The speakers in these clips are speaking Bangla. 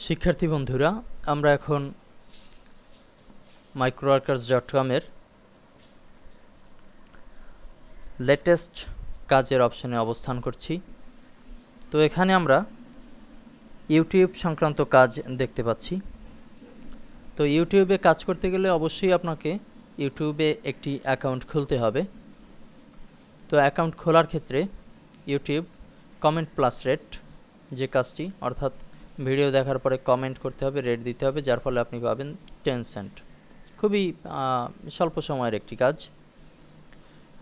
শিক্ষার্থী বন্ধুরা, আমরা এখন microworkers.com এর লেটেস্ট কাজের অপশনে অবস্থান করছি। তো এখানে আমরা ইউটিউব সংক্রান্ত কাজ দেখতে পাচ্ছি। তো ইউটিউবে কাজ করতে গেলে অবশ্যই আপনাকে ইউটিউবে একটি অ্যাকাউন্ট খুলতে হবে। তো অ্যাকাউন্ট খোলার ক্ষেত্রে ইউটিউব কমেন্ট প্লাস রেট যে কাজটি, অর্থাৎ ভিডিও দেখার পরে কমেন্ট করতে হবে, রেট দিতে হবে, যার ফলে আপনি পাবেন 10 সেন্ট। খুবই স্বল্প সময়ের একটি কাজ।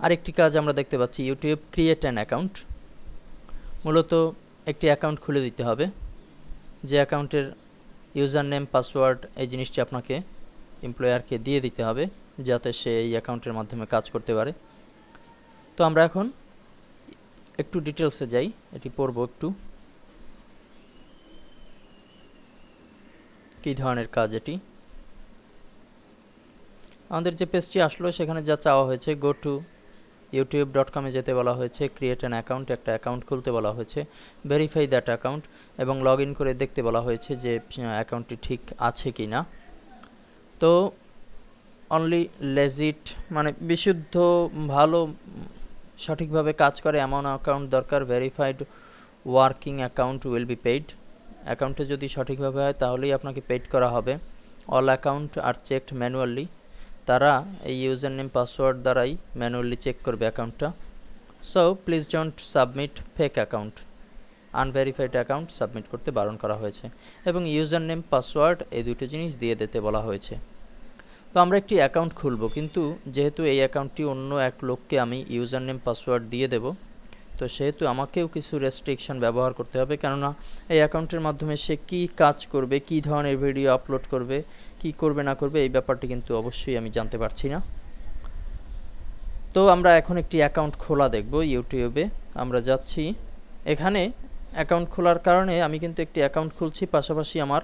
আরেকটি কাজ আমরা দেখতে পাচ্ছি ইউটিউব ক্রিয়েট অ্যান অ্যাকাউন্ট। মূলত একটি অ্যাকাউন্ট খুলে দিতে হবে, যে অ্যাকাউন্টের ইউজার নেম পাসওয়ার্ড এই জিনিসটি আপনাকে এমপ্লয়ারকে দিয়ে দিতে হবে, যাতে সে এই অ্যাকাউন্টের মাধ্যমে কাজ করতে পারে। তো আমরা এখন একটু ডিটেলসে যাই, এটি পড়ব একটু কী ধরনের কাজ এটি। আমাদের যে পেজটি আসলো সেখানে যা চাওয়া হয়েছে, গো টু youtube.com এ যেতে বলা হয়েছে, ক্রিয়েট অ্যান অ্যাকাউন্ট একটা অ্যাকাউন্ট খুলতে বলা হয়েছে, ভেরিফাই দ্যাট অ্যাকাউন্ট এবং লগ ইন করে দেখতে বলা হয়েছে যে অ্যাকাউন্টটি ঠিক আছে কি না। তো অনলি লেজিট মানে বিশুদ্ধ ভালো সঠিকভাবে কাজ করে এমন অ্যাকাউন্ট দরকার। Verified working account will be paid. অ্যাকাউন্টে যদি সঠিকভাবে হয় তাহলেই আপনাকে পেইড করা হবে। অল অ্যাকাউন্ট আর চেকড ম্যানুয়ালি। তারা এই ইউজার নেম পাসওয়ার্ড দ্বারাই ম্যানুয়ালি চেক করবে অ্যাকাউন্টটা। So please don't submit fake account. Unverified account submit করতে বারণ করা হয়েছে এবং ইউজার নেম পাসওয়ার্ড এই দুটো জিনিস দিয়ে দিতে বলা হয়েছে। তো আমরা একটি অ্যাকাউন্ট খুলব, কিন্তু যেহেতু এই অ্যাকাউন্টটি অন্য এক লোককে আমি ইউজার নেম পাসওয়ার্ড দিয়ে দেব, তো সেহেতু আমাকেও কিছু রেস্ট্রিকশন ব্যবহার করতে হবে, কেননা এই অ্যাকাউন্টের মাধ্যমে সে কী কাজ করবে, কী ধরনের ভিডিও আপলোড করবে, কি করবে না করবে এই ব্যাপারটি কিন্তু অবশ্যই আমি জানতে পারছি না। তো আমরা এখন একটি অ্যাকাউন্ট খোলা দেখব ইউটিউবে। আমরা যাচ্ছি, এখানে অ্যাকাউন্ট খোলার কারণে আমি কিন্তু একটি অ্যাকাউন্ট খুলছি, পাশাপাশি আমার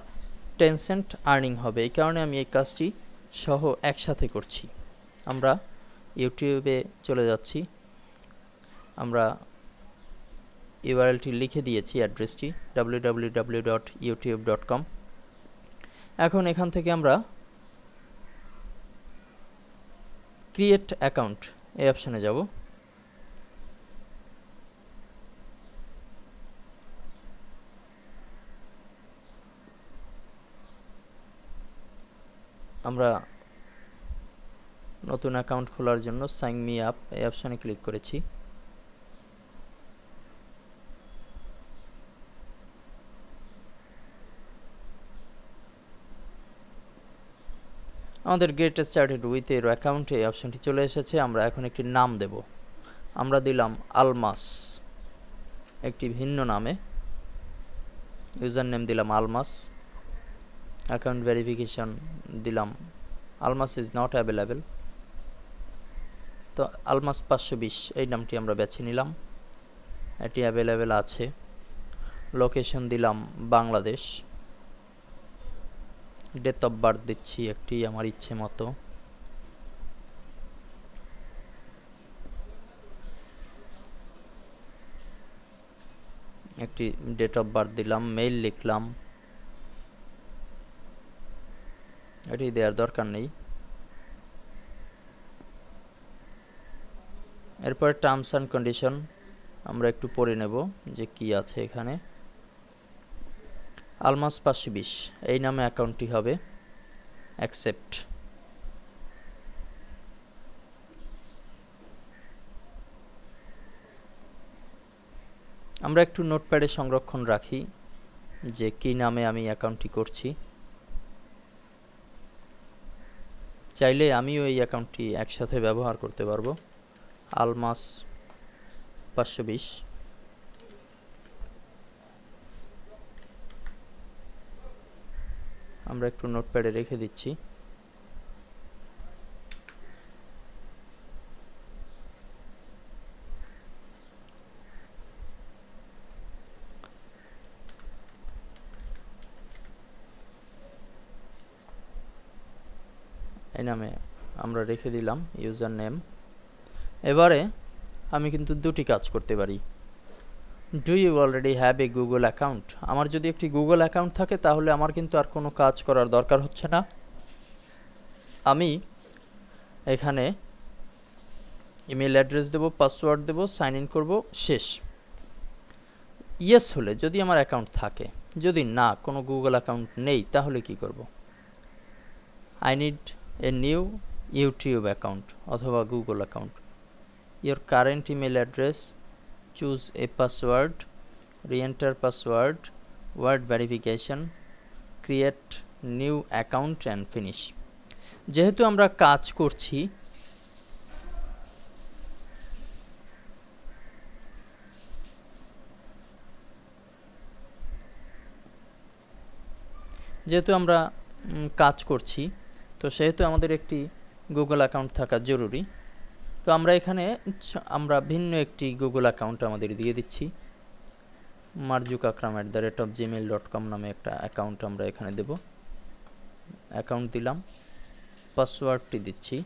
10 সেন্ট আর্নিং হবে। এই কারণে আমি এই কাজটি সহ একসাথে করছি। আমরা ইউটিউবে চলে যাচ্ছি, আমরা ইউআরএলটি লিখে দিয়েছি, অ্যাড্রেসটি www.youtube.com। এখন এখান থেকে আমরা ক্রিয়েট অ্যাকাউন্ট এই অপশানে যাব। আমরা নতুন অ্যাকাউন্ট খোলার জন্য সাইন মি আপ এই অপশানে ক্লিক করেছি। আমাদের গেট স্টার্টেড উইথ এর অ্যাকাউন্ট এই অপশনটি চলে এসেছে। আমরা এখন একটি নাম দেব। আমরা দিলাম আলমাস, একটি ভিন্ন নামে। ইউজার নেম দিলাম আলমাস। অ্যাকাউন্ট ভেরিফিকেশন দিলাম আলমাস ইজ নট অ্যাভেলেবেল। তো আলমাস 520 এই নামটি আমরা বেছে নিলাম, এটি অ্যাভেলেবেল আছে। লোকেশন দিলাম বাংলাদেশ। ডেট অফ বার্থ দিচ্ছি একটি আমার ইচ্ছে মতো। একটি ডেট অফ বার্থ দিলাম, মেইল লিখলাম, এটি দেওয়ার দরকার নেই। এরপর টার্মস অ্যান্ড কন্ডিশন আমরা একটু পড়ে নেব যে কি আছে এখানে। আলমাস 520 এই নামে অ্যাকাউন্টটি হবে। অ্যাকসেপ্ট। আমরা একটু নোটপ্যাডে সংরক্ষণ রাখি যে কি নামে আমি অ্যাকাউন্টটি করছি। চাইলে আমিও এই অ্যাকাউন্টটি একসাথে ব্যবহার করতে পারবো। আলমাস 520। আমরা একটু নোটপ্যাডে রেখে দিচ্ছি। এই নামে আমরা রেখে দিলাম ইউজার নেম। এবারে আমি কিন্তু দুটি কাজ করতে পারি। Do you already have a Google account? আমার যদি একটি গুগল অ্যাকাউন্ট থাকে তাহলে আমার কিন্তু আর কোনো কাজ করার দরকার হচ্ছে না। আমি এখানে ইমেল অ্যাড্রেস দেব, পাসওয়ার্ড দেব, সাইন ইন করব, শেষ। ইয়েস হলে যদি আমার অ্যাকাউন্ট থাকে, যদি না কোনো গুগল অ্যাকাউন্ট নেই তাহলে কি করব? I need a new YouTube account অথবা Google account. Your current email address, choose a password, re-enter password, word verification, create new account and finish. যেহেতু আমরা কাজ করছি, তো সেহেতু আমাদের একটি গুগল অ্যাকাউন্ট থাকা জরুরি। তো আমরা এখানে ভিন্ন একটি গুগল অ্যাকাউন্ট আমাদের দিয়ে দিচ্ছি। marjukakram@gmail.com নামে একটা অ্যাকাউন্ট আমরা এখানে দেব। অ্যাকাউন্ট দিলাম, পাসওয়ার্ডটি দিচ্ছি।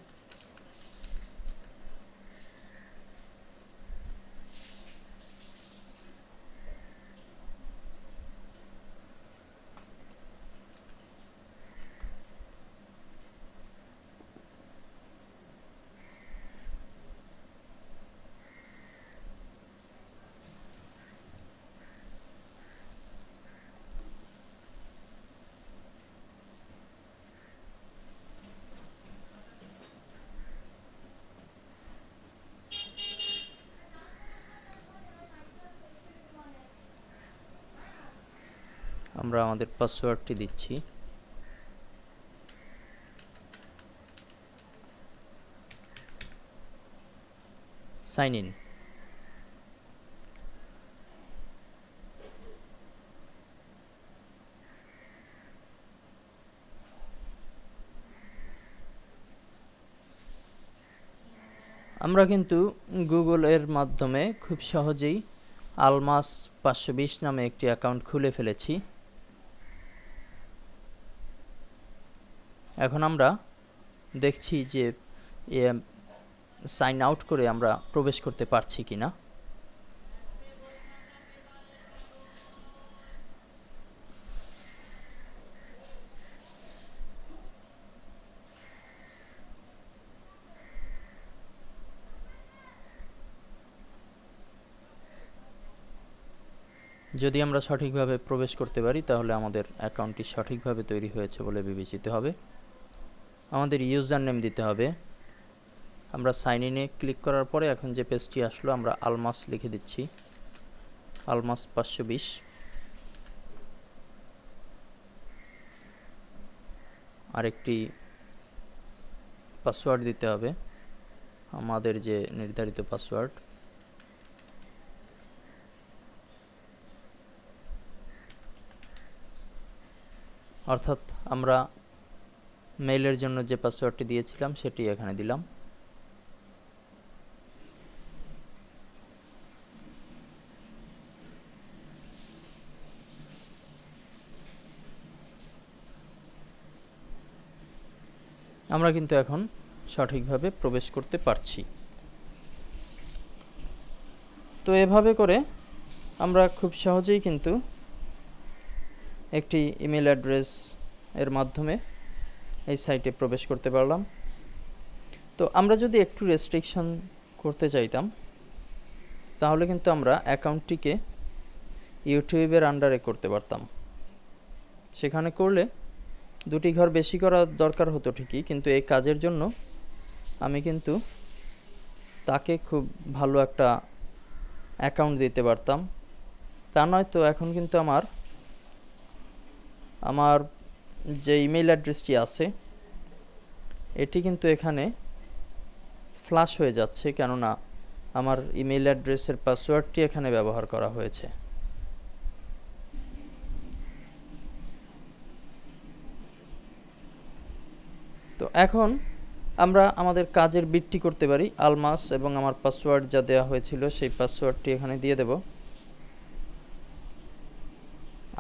আমরা আমাদের পাসওয়ার্ডটি দিচ্ছি। Sign in. আমরা কিন্তু গুগলের মাধ্যমে খুব সহজেই আলমাস 520 নামে একটি অ্যাকাউন্ট খুলে ফেলেছি। এখন আমরা দেখছি যে সাইন আউট করে আমরা প্রবেশ করতে পারছি কিনা। যদি আমরা সঠিকভাবে প্রবেশ করতে পারি তাহলে আমাদের অ্যাকাউন্টটি সঠিকভাবে তৈরি হয়েছে বলে বিবেচিত হবে। আমাদের ইউজার নেম দিতে হবে। আমরা সাইন ইনে ক্লিক করার পরে এখন যে পেজটি আসলো আমরা আলমাস লিখে দিচ্ছি, আলমাস 520। আরেকটি পাসওয়ার্ড দিতে হবে, আমাদের যে নির্ধারিত পাসওয়ার্ড। অর্থাৎ আমরা মেইলের জন্য যে পাসওয়ার্ডটি দিয়েছিলাম সেটি এখানে দিলাম। আমরা কিন্তু এখন সঠিকভাবে প্রবেশ করতে পারছি। তো এভাবে করে আমরা খুব সহজেই কিন্তু একটি ইমেল অ্যাড্রেস এর মাধ্যমে এই সাইটে প্রবেশ করতে পারলাম। তো আমরা যদি একটু রেস্ট্রিকশন করতে চাইতাম তাহলে কিন্তু আমরা অ্যাকাউন্টটিকে ইউটিউবের আন্ডারে করতে পারতাম। সেখানে করলে দুটি ঘর বেশি করার দরকার হতো ঠিকই, কিন্তু এই কাজের জন্য আমি কিন্তু তাকে খুব ভালো একটা অ্যাকাউন্ট দিতে পারতাম। তা নয় তো এখন কিন্তু আমার যে ইমেল অ্যাড্রেসটি আছে এটি কিন্তু এখানে ফ্লাশ হয়ে যাচ্ছে, কেননা আমার ইমেল অ্যাড্রেসের পাসওয়ার্ডটি এখানে ব্যবহার করা হয়েছে। তো এখন আমরা আমাদের কাজের বিটটি করতে পারি। আলমাস এবং আমার পাসওয়ার্ড যা দেওয়া হয়েছিল সেই পাসওয়ার্ডটি এখানে দিয়ে দেব।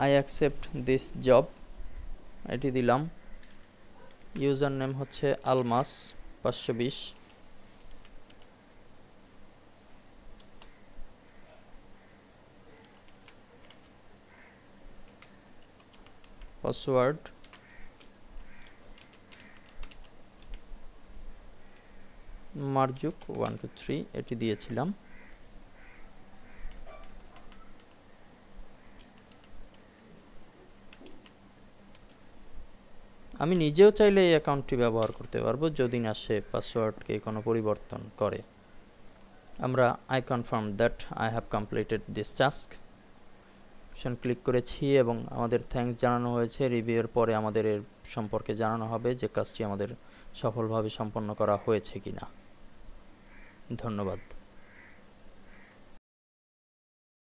আই অ্যাকসেপ্ট দিস জব, এটি দিলাম। ইউজার নেম হচ্ছে আলমাস 520। পাসওয়ার্ড মারজুক 123 এটি দিয়েছিলাম। আমি নিজেও চাইলে এই অ্যাকাউন্টটি ব্যবহার করতে পারবো যদি না সে পাসওয়ার্ডকে কোনো পরিবর্তন করে। আমরা I confirm that I have completed this task click করেছি এবং আমাদের থ্যাঙ্কস জানানো হয়েছে। রিভিউয়ের পরে আমাদের এর সম্পর্কে জানানো হবে যে কাজটি আমাদের সফলভাবে সম্পন্ন করা হয়েছে কিনা। ধন্যবাদ।